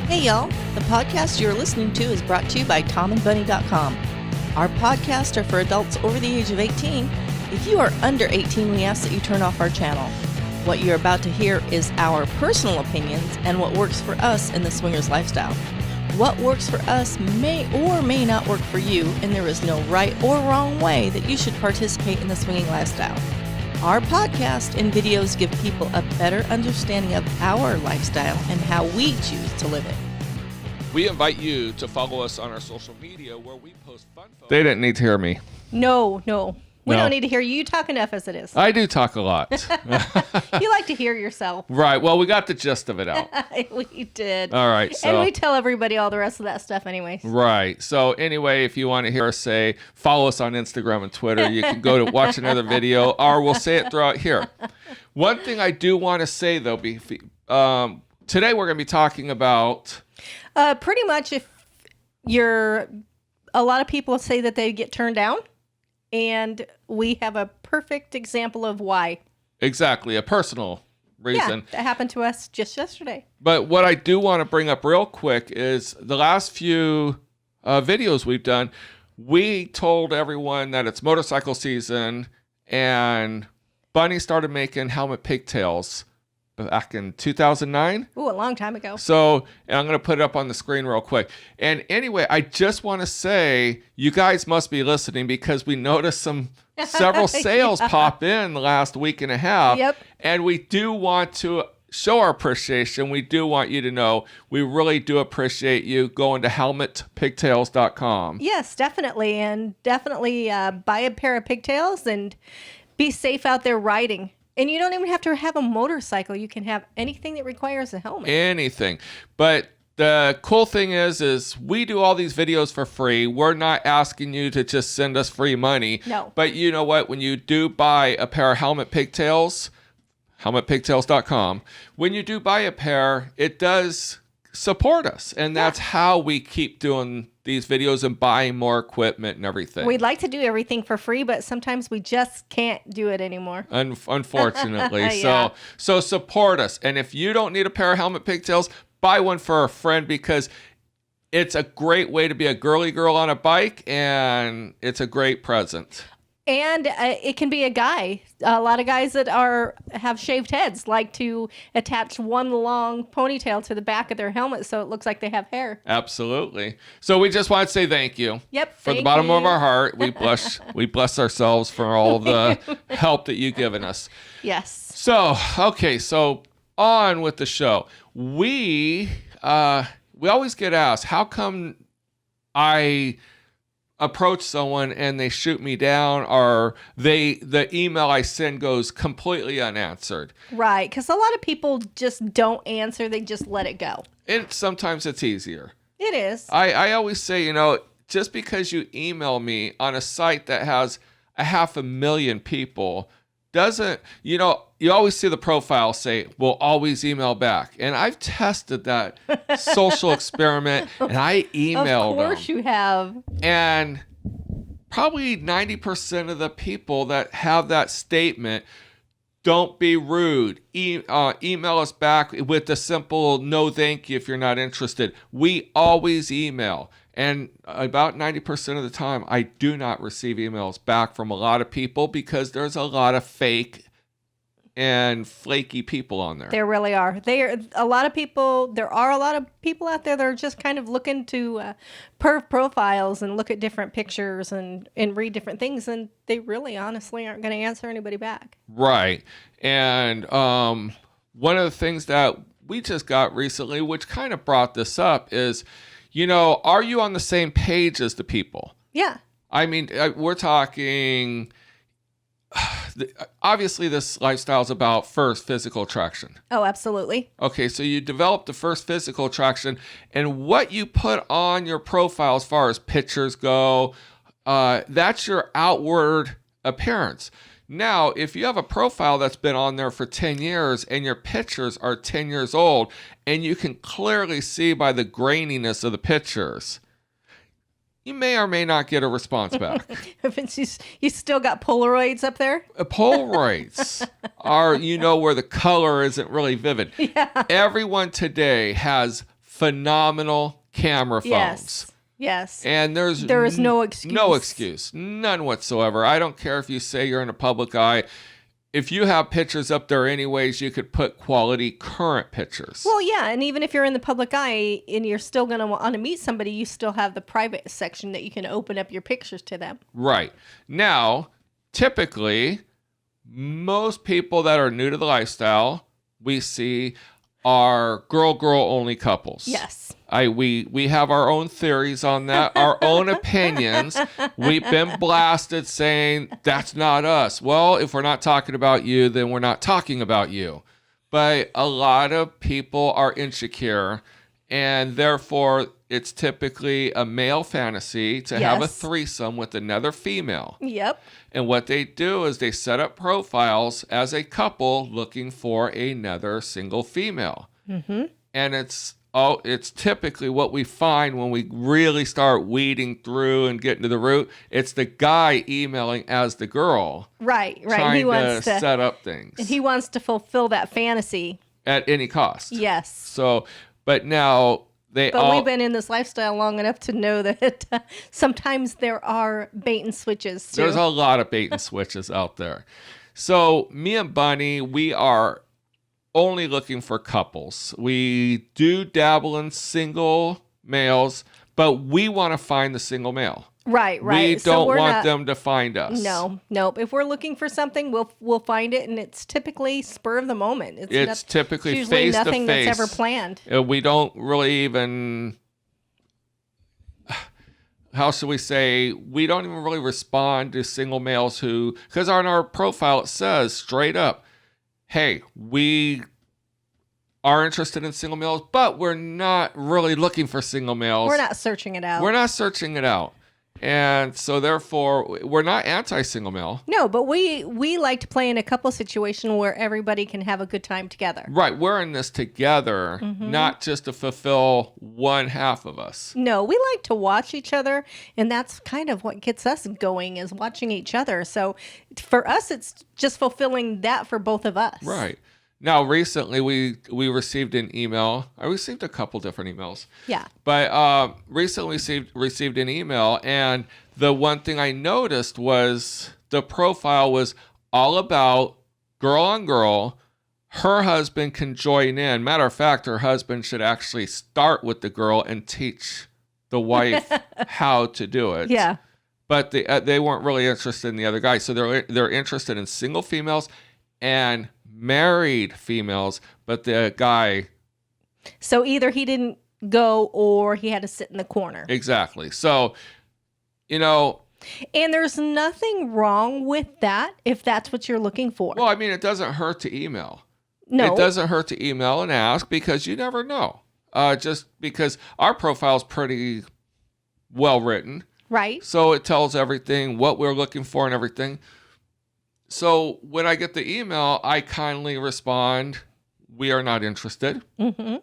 Hey y'all, the podcast you're listening to is brought to you by TomandBunny.com. Our podcasts are for adults over the age of 18. If you are under 18, we ask that you turn off our channel. What you're about to hear is our personal opinions and what works for us in the swingers lifestyle. What works for us may or may not work for you, and there is no right or wrong way that you should participate in the swinging lifestyle. Our podcast and videos give people a better understanding of our lifestyle and how we choose to live it. We invite you to follow us on our social media where we post fun photos. They didn't need to hear me. No. We don't need to hear you. You talk enough as it is. I do talk a lot. You like to hear yourself. Right. Well, we got the gist of it out. We did. All right. So, and we tell everybody all the rest of that stuff anyways. Right. So anyway, if you want to hear us say, follow us on Instagram and Twitter, you can go to watch another video, or we'll say it throughout here. One thing I do want to say, though, today we're going to be talking about... pretty much if a lot of people say that they get turned down, and we have a perfect example of why. Exactly, a personal reason. Yeah, that happened to us just yesterday. But what I do want to bring up real quick is the last few videos we've done, we told everyone that it's motorcycle season, and Bunny started making helmet pigtails back in 2009. Ooh, a long time ago. So, and I'm going to put it up on the screen real quick. And anyway, I just want to say, you guys must be listening because we noticed several sales pop in the last week and a half. Yep. And we do want to show our appreciation. We do want you to know we really do appreciate you going to helmetpigtails.com. Yes, definitely. And definitely buy a pair of pigtails and be safe out there riding. And you don't even have to have a motorcycle. You can have anything that requires a helmet. Anything. But the cool thing is we do all these videos for free. We're not asking you to just send us free money. No. But you know what? When you do buy a pair of helmet pigtails, helmetpigtails.com, when you do buy a pair, it does support us. And that's how we keep doing these videos and buying more equipment and everything. We'd like to do everything for free, but sometimes we just can't do it anymore. Unfortunately. Yeah. So support us. And if you don't need a pair of helmet pigtails, buy one for a friend because it's a great way to be a girly girl on a bike, and it's a great present. And it can be a guy. A lot of guys that have shaved heads like to attach one long ponytail to the back of their helmet so it looks like they have hair. Absolutely. So we just want to say thank you. Yep. From the bottom of our heart, we bless ourselves for all the help that you've given us. Yes. So, okay, so on with the show. We always get asked, how come I approach someone and they shoot me down, or the email I send goes completely unanswered? Right, because a lot of people just don't answer. They just let it go. And sometimes it's easier. It is. I always say, just because you email me on a site that has 500,000 people doesn't, you always see the profile say, we'll always email back. And I've tested that social experiment, and I emailed them. Of course you have. And probably 90% of the people that have that statement, don't be rude. Email us back with the simple no thank you if you're not interested. We always email. And about 90% of the time, I do not receive emails back from a lot of people because there's a lot of fake and flaky people on there. There really are. There are a lot of people out there that are just kind of looking to perv profiles and look at different pictures and read different things, and they really honestly aren't going to answer anybody back. Right. And one of the things that we just got recently, which kind of brought this up, is, are you on the same page as the people? Yeah. I mean, we're talking... Obviously, this lifestyle is about first physical attraction. Oh, absolutely. Okay, so you develop the first physical attraction, and what you put on your profile as far as pictures go, that's your outward appearance. Now, if you have a profile that's been on there for 10 years and your pictures are 10 years old, and you can clearly see by the graininess of the pictures, you may or may not get a response back. You still got Polaroids up there? Polaroids are, where the color isn't really vivid. Yeah. Everyone today has phenomenal camera phones. Yes. And there is no excuse. No excuse. None whatsoever. I don't care if you say you're in a public eye. If you have pictures up there anyways, you could put quality current pictures. Well, yeah, and even if you're in the public eye and you're still going to want to meet somebody, you still have the private section that you can open up your pictures to them. Right. Now, typically, most people that are new to the lifestyle, we see are girl only couples. Yes. We have our own theories on that, our own opinions. We've been blasted saying that's not us. Well, if we're not talking about you, then we're not talking about you. But a lot of people are insecure, and therefore it's typically a male fantasy to have a threesome with another female. Yep. And what they do is they set up profiles as a couple looking for another single female. Mm-hmm. And it's typically what we find when we really start weeding through and getting to the root. It's the guy emailing as the girl. Right. Trying he wants to set up things. And he wants to fulfill that fantasy. At any cost. Yes. So, but now... But we've been in this lifestyle long enough to know that sometimes there are bait and switches too. There's a lot of bait and switches out there. So me and Bunny, we are only looking for couples. We do dabble in single males, but we want to find the single male. Right. We don't want them to find us. Nope. If we're looking for something, we'll find it, and it's typically spur of the moment. It's typically face to face. Usually nothing that's ever planned. We don't really even. How should we say? We don't even really respond to single males because on our profile it says straight up, "Hey, we are interested in single males, but we're not really looking for single males. We're not searching it out. And so, therefore, we're not anti-single male. No, but we like to play in a couple situation where everybody can have a good time together. Right. We're in this together, not just to fulfill one half of us. No, we like to watch each other, and that's kind of what gets us going is watching each other. So for us, it's just fulfilling that for both of us. Right. Now, recently, we received an email. I received a couple different emails. Yeah. But recently received an email, and the one thing I noticed was the profile was all about girl on girl. Her husband can join in. Matter of fact, her husband should actually start with the girl and teach the wife how to do it. Yeah. But they weren't really interested in the other guy. So they're interested in single females and married females, but the guy... So either he didn't go or he had to sit in the corner. Exactly. So, And there's nothing wrong with that if that's what you're looking for. Well, I mean, it doesn't hurt to email. No. It doesn't hurt to email and ask because you never know. Just because our profile is pretty well written. Right. So it tells everything, what we're looking for and everything. So when I get the email, I kindly respond, we are not interested. Mm-hmm.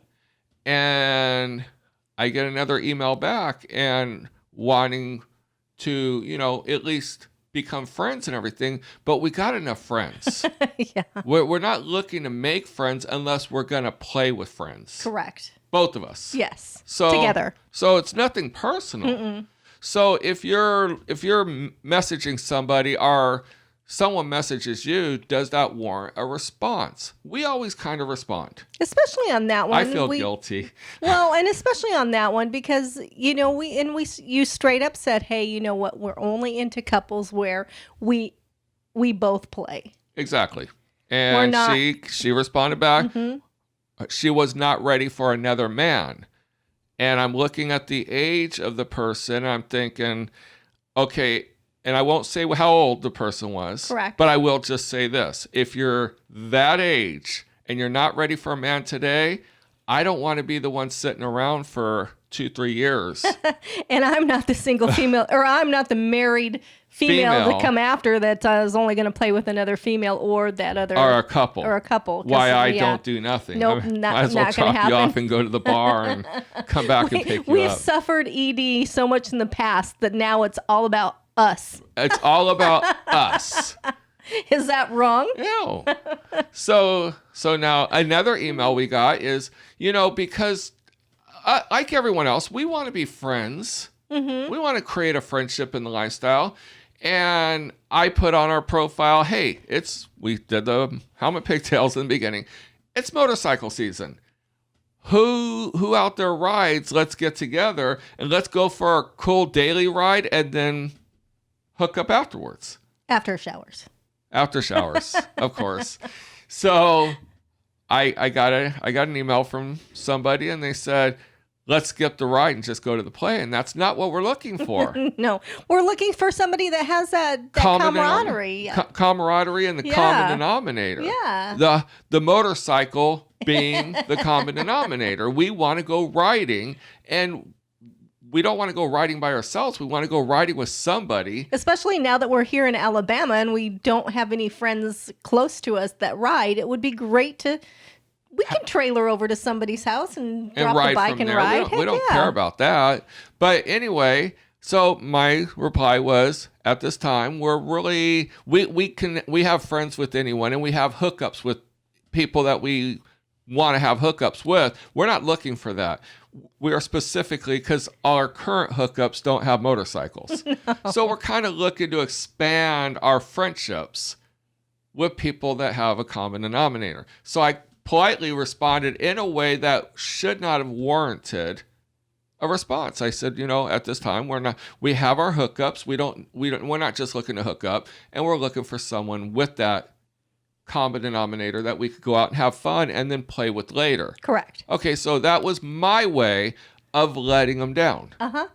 And I get another email back and wanting to, at least become friends and everything. But we got enough friends. Yeah. We're not looking to make friends unless we're going to play with friends. Correct. Both of us. Yes. So together. So it's nothing personal. Mm-mm. So if you're messaging somebody or someone messages you, does that warrant a response? We always kind of respond. Especially on that one. I feel guilty. Well, and especially on that one because, you straight up said, hey, you know what? We're only into couples where we both play. Exactly. And she responded back. Mm-hmm. She was not ready for another man. And I'm looking at the age of the person. And I'm thinking, okay, and I won't say how old the person was. Correct. But I will just say this. If you're that age and you're not ready for a man today, I don't want to be the one sitting around for 2-3 years. And I'm not the single female, or I'm not the married female to come after that is only going to play with another female or that other. Or a couple. Why I yeah. don't do nothing. Nope, might as well drop you off and go to the bar and come back and pick you up. We've suffered ED so much in the past that now it's all about us. It's all about us. Is that wrong? No. So now another email we got is, because like everyone else, we want to be friends. Mm-hmm. We want to create a friendship in the lifestyle. And I put on our profile, hey, we did the helmet pigtails in the beginning. It's motorcycle season. Who out there rides? Let's get together and let's go for a cool daily ride and then hook up afterwards. After showers. After showers, of course. So I got an email from somebody and they said, let's skip the ride and just go to the play. And that's not what we're looking for. No, we're looking for somebody that has that camaraderie. Camaraderie and the common denominator. Yeah. The motorcycle being the common denominator. We want to go riding, and we don't want to go riding by ourselves. We want to go riding with somebody. Especially now that we're here in Alabama and we don't have any friends close to us that ride. It would be great we can trailer over to somebody's house and drop the bike and ride. We don't care about that. But anyway, so my reply was, at this time, we're really, we have friends with anyone, and we have hookups with people that we want to have hookups with. We're not looking for that. We are specifically, because our current hookups don't have motorcycles. No. So we're kind of looking to expand our friendships with people that have a common denominator. So I politely responded in a way that should not have warranted a response. I said, at this time we have our hookups. We're not just looking to hook up, and we're looking for someone with that common denominator that we could go out and have fun and then play with later. Correct. Okay, so that was my way of letting them down. Uh-huh.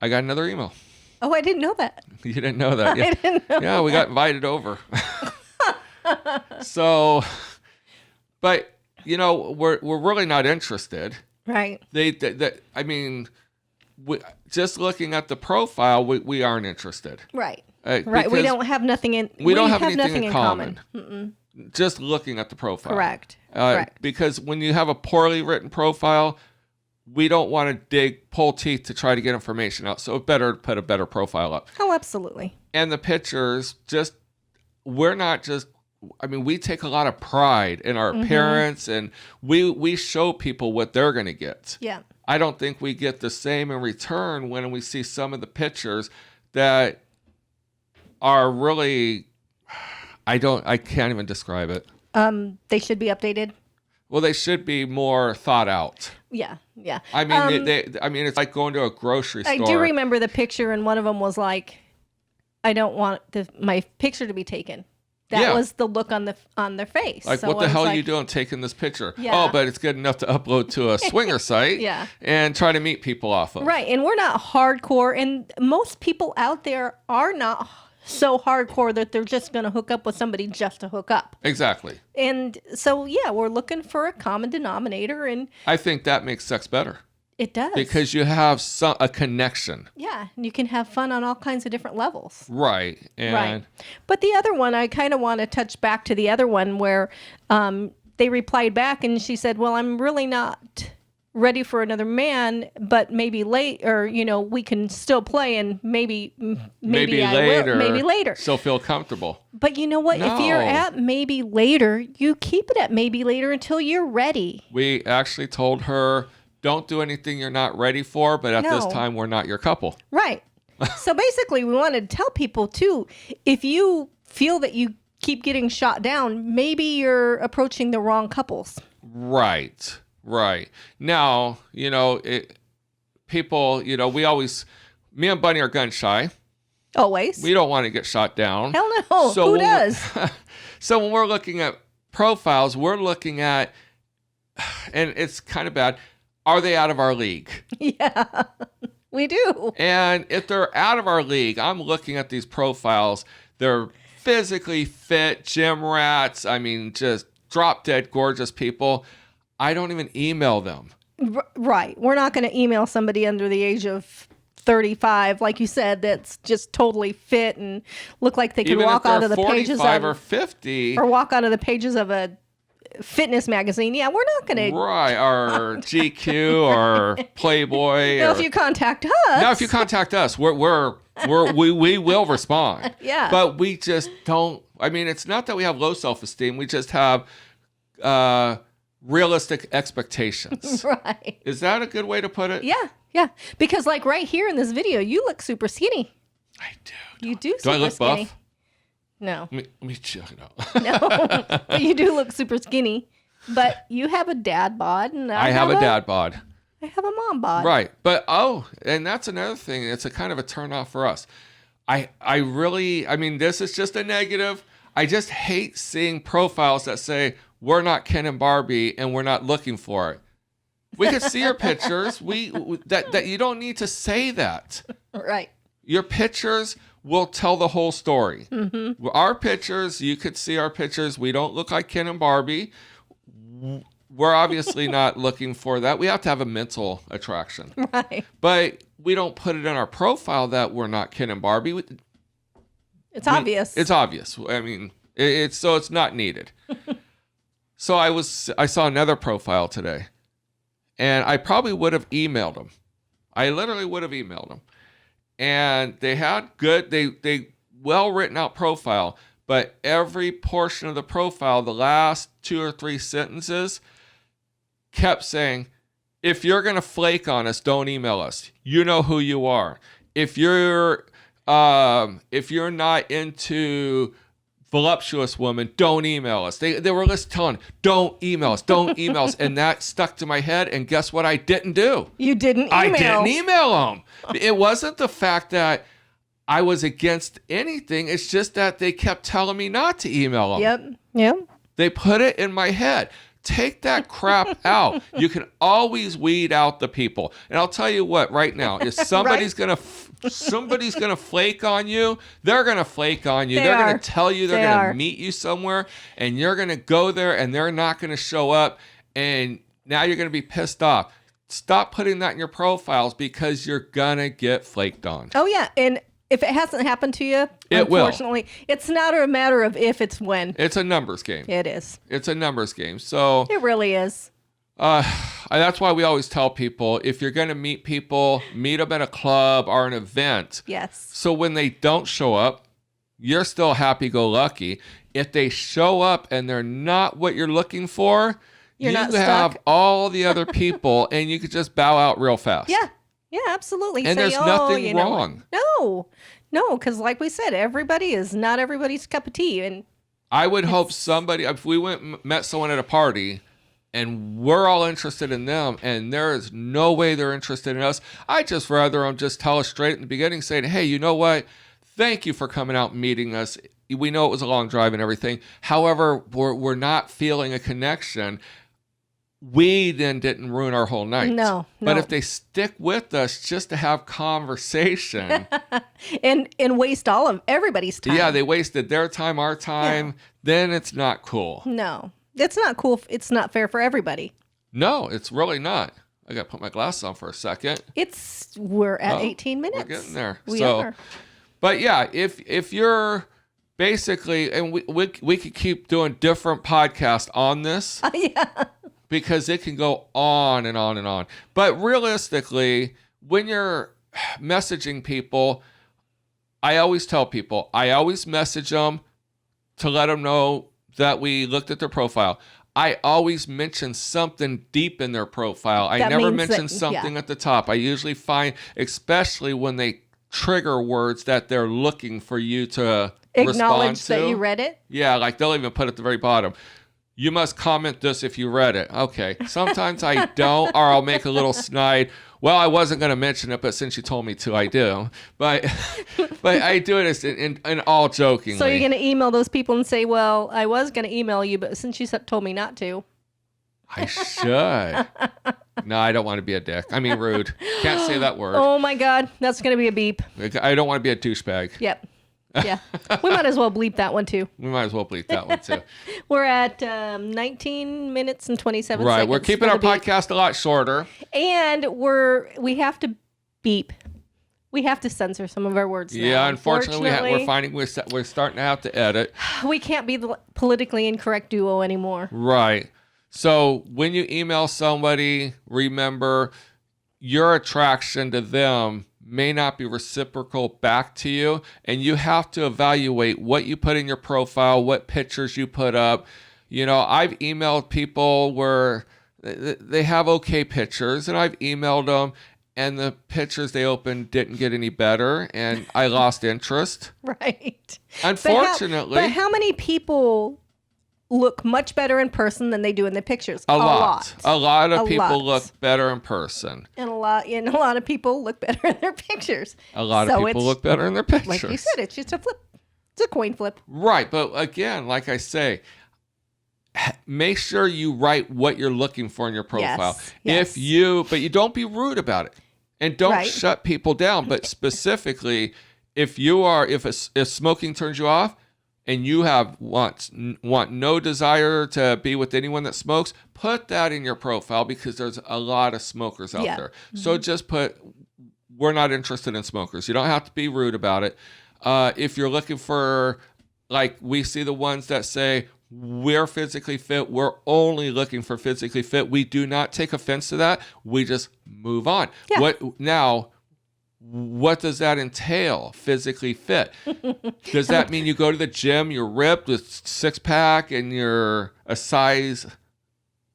I got another email. Oh, I didn't know that. You didn't know that? Yeah. I didn't know. Yeah, we got invited over. So, but we're really not interested. Right. Just looking at the profile, we aren't interested. Right. Right. We don't have nothing in. We don't have anything in common. Just looking at the profile. Correct. Correct. Because when you have a poorly written profile, we don't want to pull teeth to try to get information out. So it's better to put a better profile up. Oh, absolutely. And the pictures, we take a lot of pride in our appearance, and we show people what they're going to get. Yeah. I don't think we get the same in return when we see some of the pictures that are really, I can't even describe it. They should be updated. Well, they should be more thought out. Yeah, yeah. It's like going to a grocery store. I do remember the picture, and one of them was like, I don't want my picture to be taken. That was the look on their face. Like, so what the hell are you doing taking this picture? Yeah. Oh, but it's good enough to upload to a swinger site and try to meet people off of. Right, and we're not hardcore, and most people out there are not so hardcore that they're just going to hook up with somebody just to hook up. Exactly. And so, we're looking for a common denominator, and I think that makes sex better. It does. Because you have a connection. Yeah, and you can have fun on all kinds of different levels. Right. Right. But the other one, I kind of want to touch back to the other one where they replied back and she said, well, I'm really not ready for another man, but maybe late, or, we can still play, and maybe later. Still feel comfortable. But you know what? No. If you're at maybe later, you keep it at maybe later until you're ready. We actually told her, don't do anything you're not ready for, but at this time, we're not your couple. Right. So basically, we wanted to tell people, too, if you feel that you keep getting shot down, maybe you're approaching the wrong couples. Right. Now, people, me and Bunny are gun shy. Always. We don't want to get shot down. Hell no. Who does? So when we're looking at profiles, we're looking at, and it's kind of bad, are they out of our league? Yeah, we do. And if they're out of our league, I'm looking at these profiles. They're physically fit, gym rats. Just drop dead gorgeous people. I don't even email them. Right. We're not going to email somebody under the age of 35, like you said, that's just totally fit and look like they could walk out of the pages of or 50, or walk out of the pages of a fitness magazine. Yeah, we're not going to. Right. Or GQ or Playboy. If you contact us. No, if you contact us, we will respond. Yeah. But we just don't. It's not that we have low self-esteem. We just have realistic expectations. Right. Is that a good way to put it? Yeah. Because like right here in this video, you look super skinny. I do. You do Do super I look skinny. buff? No. Let me check it out. No. But you do look super skinny. But you have a dad bod and I have a dad bod. I have a mom bod. Right. But and that's another thing. It's a kind of a turnoff for us. I mean, this is just a negative. I just hate seeing profiles that say we're not Ken and Barbie and we're not looking for it. We could see your pictures. That you don't need to say that. Right. Your pictures will tell the whole story. Mm-hmm. Our pictures, you could see our pictures. We don't look like Ken and Barbie. We're obviously not looking for that. We have to have a mental attraction. Right. But we don't put it in our profile that we're not Ken and Barbie. It's obvious. It's obvious. I mean, it's not needed. So I saw another profile today, and I probably would have emailed them. I literally would have emailed them, and they had they well written out profile, but every portion of the profile, the last 2 or 3 sentences, kept saying, if you're going to flake on us, don't email us. You know who you are. If you're not into voluptuous women, don't email us. They were just telling, don't email us. And that stuck to my head. And guess what I didn't do? You didn't email. I didn't email them. It wasn't the fact that I was against anything. It's just that they kept telling me not to email them. Yep. They put it in my head. Take that crap out. You can always weed out the people. And I'll tell you what, right now, if somebody's gonna flake on you, they're gonna flake on you. They're gonna tell you they're gonna meet you somewhere, and you're gonna go there, and they're not gonna show up, and now you're gonna be pissed off. Stop putting that in your profiles because you're gonna get flaked on. Oh yeah, and if it hasn't happened to you, unfortunately, it's not a matter of if, it's when. It's a numbers game. It is. It's a numbers game. So it really is. That's why we always tell people, if you're going to meet people, meet them at a club or an event. Yes. So when they don't show up, you're still happy-go-lucky. If they show up and they're not what you're looking for, you have all the other people and you could just bow out real fast. Yeah. Yeah, absolutely. And there's nothing wrong. No, because like we said, not everybody's cup of tea. And I would hope if we met someone at a party and we're all interested in them and there is no way they're interested in us, I'd just rather them just tell us straight in the beginning, saying, hey, you know what? Thank you for coming out and meeting us. We know it was a long drive and everything. However, we're not feeling a connection. We then didn't ruin our whole night. No. But if they stick with us just to have conversation. and waste all of everybody's time. Yeah, they wasted their time, our time. Then it's not cool. No. It's not cool. It's not fair for everybody. No, it's really not. I got to put my glasses on for a second. We're at 18 minutes. We're getting there. We are. But yeah, if you're basically, and we could keep doing different podcasts on this. Yeah. Because it can go on and on and on. But realistically, when you're messaging people, I always tell people, I always message them to let them know that we looked at their profile. I always mention something deep in their profile. I never mention something at the top. I usually find, especially when they trigger words that they're looking for you to respond to. That you read it? Yeah, like they'll even put at the very bottom, you must comment this if you read it. Okay. Sometimes I don't, or I'll make a little snide. Well, I wasn't going to mention it, but since you told me to, I do. But I do it in all jokingly. So you're going to email those people and say, well, I was going to email you, but since you told me not to. I should. No, I don't want to be a dick. I mean, rude. Can't say that word. Oh, my God. That's going to be a beep. I don't want to be a douchebag. Yep. Yeah. We might as well bleep that one, too. We might as well bleep that one, too. We're at 19 minutes and 27 right. seconds. We're keeping our podcast a lot shorter. And we have to beep. We have to censor some of our words now. Yeah, unfortunately we're finding we're starting to have to edit. We can't be the politically incorrect duo anymore. Right. So when you email somebody, remember your attraction to them may not be reciprocal back to you, and you have to evaluate what you put in your profile, what pictures you put up. I've emailed people where they have okay pictures, and I've emailed them, and the pictures they opened didn't get any better, and I lost interest. Right. Unfortunately. But how many people look much better in person than they do in the pictures? A lot. A lot of people look better in person. And a lot of people look better in their pictures. A lot of people look better in their pictures. Like you said, it's just a flip. It's a coin flip. Right. But again, like I say, make sure you write what you're looking for in your profile. Yes. But you don't be rude about it, and don't shut people down. But specifically, if smoking turns you off, and you want no desire to be with anyone that smokes, put that in your profile, because there's a lot of smokers out there. Mm-hmm. So just put, we're not interested in smokers. You don't have to be rude about it. If you're looking for, like, we see the ones that say, we're physically fit, we're only looking for physically fit. We do not take offense to that. We just move on. Yeah. What does that entail? Physically fit. Does that mean you go to the gym, you're ripped with 6-pack, and you're a size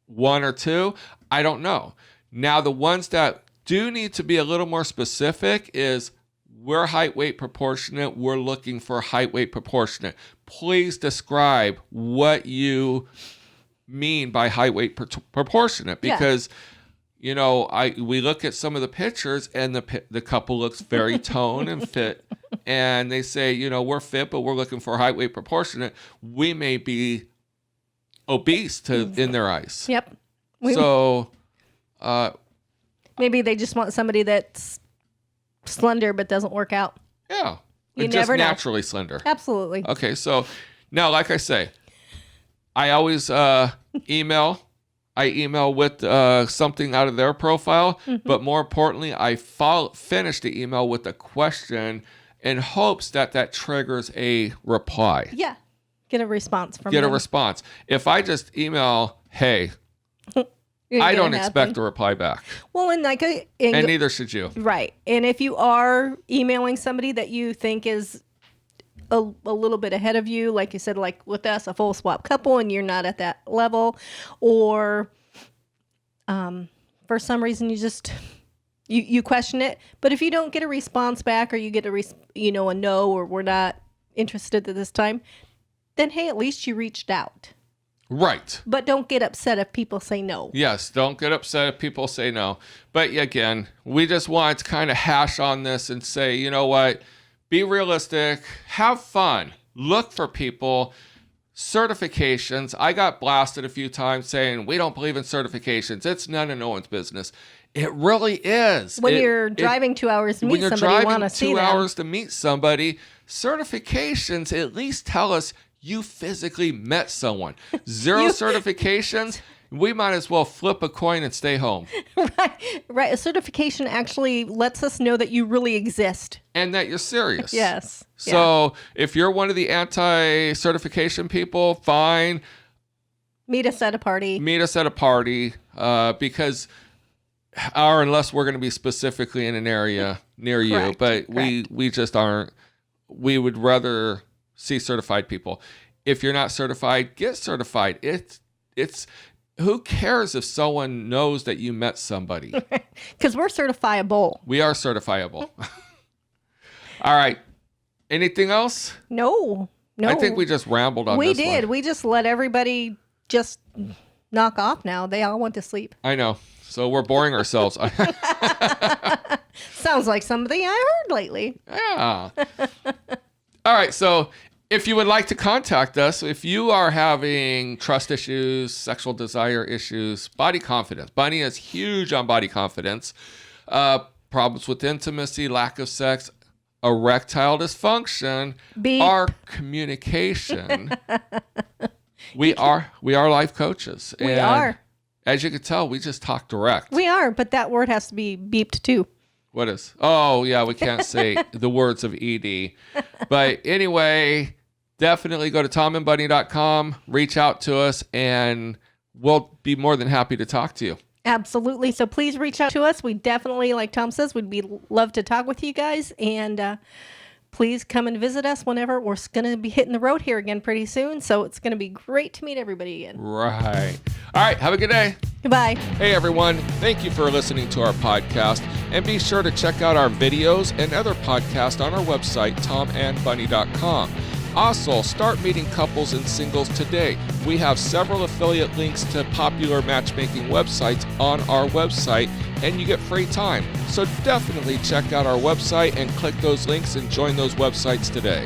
1 or 2? I don't know. Now, the ones that do need to be a little more specific is, we're height weight proportionate. We're looking for height weight proportionate. Please describe what you mean by height weight proportionate, because we look at some of the pictures, and the couple looks very toned and fit, and they say, we're fit, but we're looking for height weight proportionate. We may be obese in their eyes. Yep. Maybe they just want somebody that's slender but doesn't work out. Yeah. You just never know. Naturally slender. Absolutely. Okay, so now, like I say, I always email. I email with something out of their profile, but more importantly, I finish the email with a question in hopes that triggers a reply. Yeah. Get a response from them. A response. If I just email, hey, I don't expect a reply back. Well, and neither should you. Right. And if you are emailing somebody that you think is a little bit ahead of you, like you said, like with us, a full swap couple, and you're not at that level, or for some reason you just you question it, but if you don't get a response back, or you get a no, or we're not interested at this time, then hey, at least you reached out. Right. But don't get upset if people say no. Yes, don't get upset if people say no. But again, we just want to kind of hash on this and say, you know what? Be realistic. Have fun. Look for people. Certifications. I got blasted a few times saying, we don't believe in certifications. It's none of no one's business. It really is. When you're driving 2 hours to meet somebody, you want to see them. When you're driving 2 hours to meet somebody, certifications at least tell us you physically met someone. Zero certifications, we might as well flip a coin and stay home. Right. A certification actually lets us know that you really exist. And that you're serious. Yes. So if you're one of the anti-certification people, fine. Meet us at a party. Because, or unless we're going to be specifically in an area near you. But we just aren't. We would rather see certified people. If you're not certified, get certified. It's who cares if someone knows that you met somebody? Because we're certifiable. We are certifiable. All right. Anything else? No. I think we just rambled on this We did. one. We just let everybody just knock off now. They all went to sleep. I know. So we're boring ourselves. Sounds like something I heard lately. Yeah. All right. So if you would like to contact us, if you are having trust issues, sexual desire issues, body confidence. Bunny is huge on body confidence. Problems with intimacy, lack of sex, erectile dysfunction, our communication. We are life coaches. We are. As you can tell, we just talk direct. We are, but that word has to be beeped too. What is? Oh, yeah, we can't say the words of ED. But anyway, definitely go to TomandBunny.com, reach out to us, and we'll be more than happy to talk to you. Absolutely. So please reach out to us. We definitely, like Tom says, we'd love to talk with you guys. And please come and visit us whenever. We're going to be hitting the road here again pretty soon, so it's going to be great to meet everybody again. Right. All right. Have a good day. Goodbye. Hey, everyone. Thank you for listening to our podcast. And be sure to check out our videos and other podcasts on our website, TomandBunny.com. Also, start meeting couples and singles today. We have several affiliate links to popular matchmaking websites on our website, and you get free time. So definitely check out our website and click those links and join those websites today.